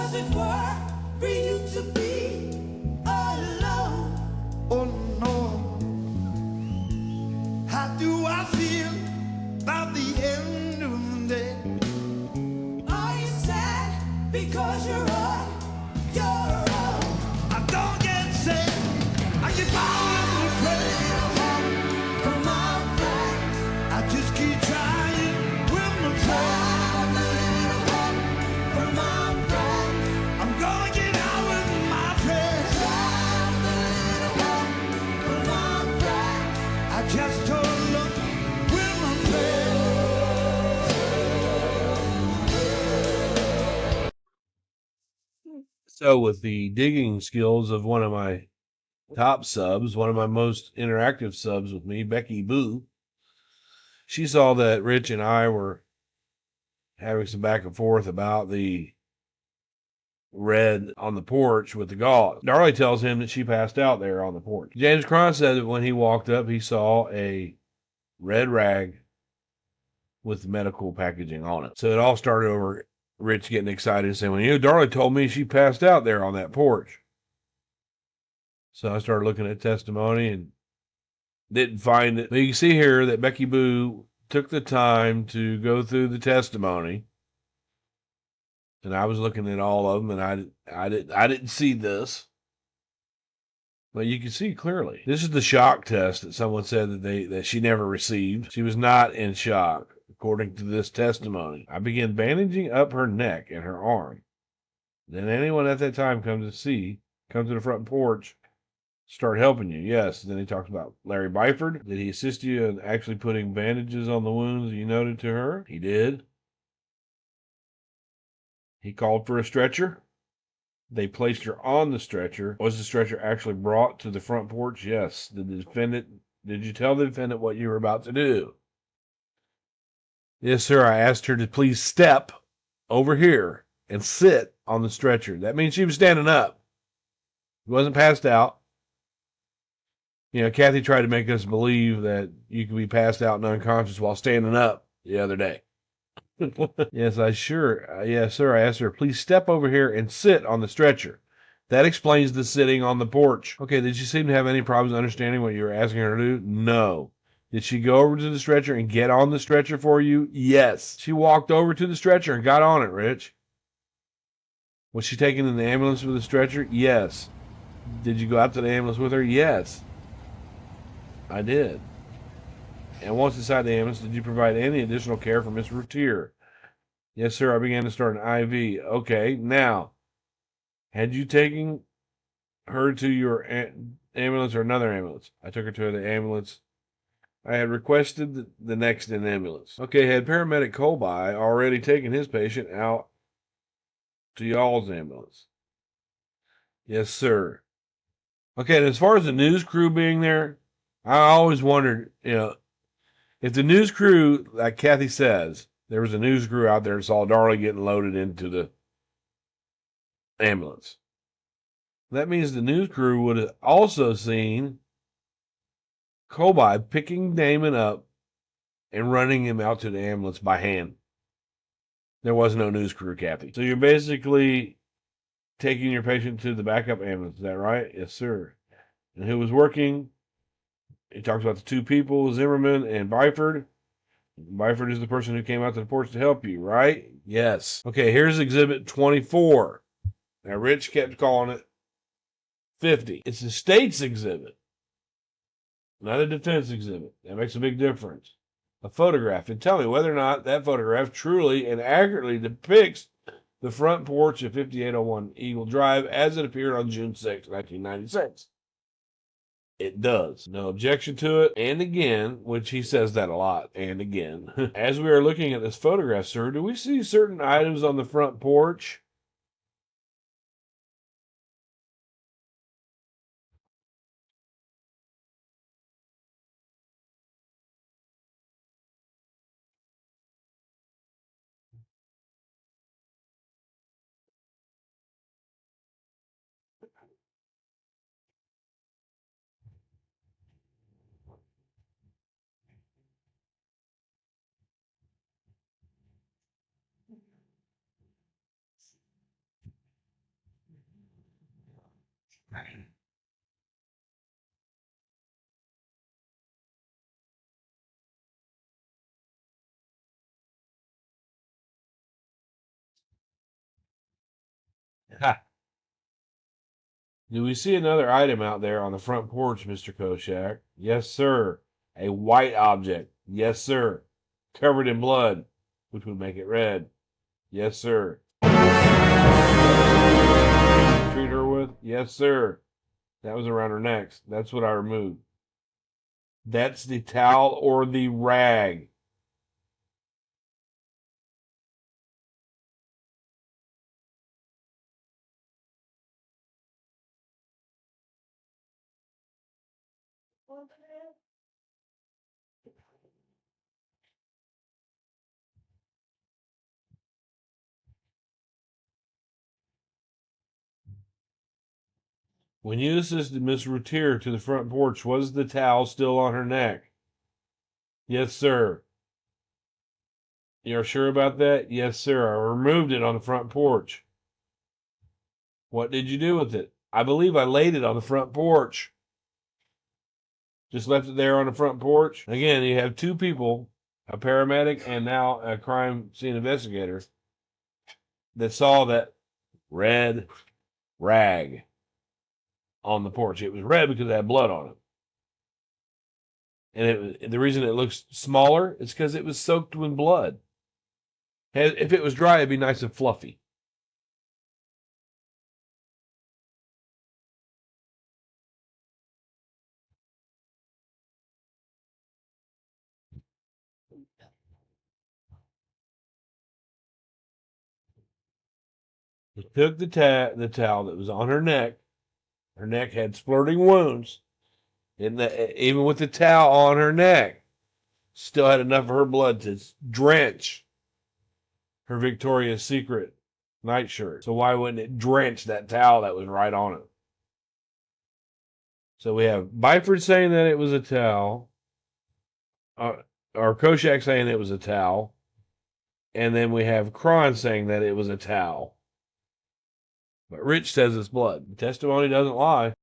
does it work for you to be alone? Oh no. How do I feel about the end of the day? Are you sad because you're on your own? I don't get sad. I get by with friends. From my friends, I just keep trying with my friends. From my friends, I'm gonna get out with my friends. From my friends, I just told them with my friends. So with the digging skills of one of my top subs, one of my most interactive subs with me, Becky Boo, she saw that Rich and I were having some back and forth about the red on the porch with the gauze. Darlie tells him that she passed out there on the porch. James Cron said that when he walked up, he saw a red rag with medical packaging on it. So it all started over Rich getting excited and saying, well, Darlie told me she passed out there on that porch. So I started looking at testimony and didn't find it. But you can see here that Becky Boo took the time to go through the testimony. And I was looking at all of them, and I didn't see this. But you can see clearly. This is the shock test that someone said that she never received. She was not in shock, according to this testimony. I began bandaging up her neck and her arm. Then anyone at that time come to the front porch, start helping you. Yes. Then he talks about Larry Byford. Did he assist you in actually putting bandages on the wounds you noted to her? He did. He called for a stretcher. They placed her on the stretcher. Was the stretcher actually brought to the front porch? Yes. Did you tell the defendant what you were about to do? Yes, sir. I asked her to please step over here and sit on the stretcher. That means she was standing up. She wasn't passed out. Kathy tried to make us believe that you could be passed out and unconscious while standing up the other day. Yes, sir. I asked her, please step over here and sit on the stretcher. That explains the sitting on the porch. Okay, did she seem to have any problems understanding what you were asking her to do? No. Did she go over to the stretcher and get on the stretcher for you? Yes. She walked over to the stretcher and got on it, Rich. Was she taken in the ambulance with the stretcher? Yes. Did you go out to the ambulance with her? Yes. I did. And once inside the ambulance, did you provide any additional care for Miss Routier? Yes, sir. I began to start an IV. Okay. Now, had you taken her to your ambulance or another ambulance? I took her to the ambulance. I had requested the next in ambulance. Okay. Had paramedic Colby already taken his patient out to y'all's ambulance? Yes, sir. Okay. And as far as the news crew being there, I always wondered, if the news crew, like Kathy says, there was a news crew out there and saw Darlie getting loaded into the ambulance. That means the news crew would have also seen Colby picking Damon up and running him out to the ambulance by hand. There was no news crew, Kathy. So you're basically taking your patient to the backup ambulance. Is that right? Yes, sir. And who was working? He talks about the two people, Zimmerman and Byford. Byford is the person who came out to the porch to help you, right? Yes. Okay, here's Exhibit 24. Now, Rich kept calling it 50. It's the state's exhibit, not a defense exhibit. That makes a big difference. A photograph. And tell me whether or not that photograph truly and accurately depicts the front porch of 5801 Eagle Drive as it appeared on June 6, 1996. It does. No objection to it. And again, which he says that a lot, and again. As we are looking at this photograph, sir, do we see certain items on the front porch? Ha. Do we see another item out there on the front porch, Mr. Koshak? Yes, sir. A white object. Yes, sir. Covered in blood, which would make it red. Yes, sir. Treat her with? Yes, sir. That was around her neck. That's what I removed. That's the towel or the rag. When you assisted Miss Routier to the front porch, was the towel still on her neck? Yes, sir. You're sure about that? Yes, sir. I removed it on the front porch. What did you do with it? I believe I laid it on the front porch. Just left it there on the front porch. Again, you have two people, a paramedic and now a crime scene investigator, that saw that red rag on the porch. It was red because it had blood on it. And the reason it looks smaller is because it was soaked with blood. If it was dry, it'd be nice and fluffy. He took the towel that was on her neck. Her neck had splurting wounds. Even with the towel on her neck, still had enough of her blood to drench her Victoria's Secret nightshirt. So why wouldn't it drench that towel that was right on it? So we have Byford saying that it was a towel, or Koshak saying it was a towel, and then we have Cron saying that it was a towel. But Rich says it's blood. The testimony doesn't lie.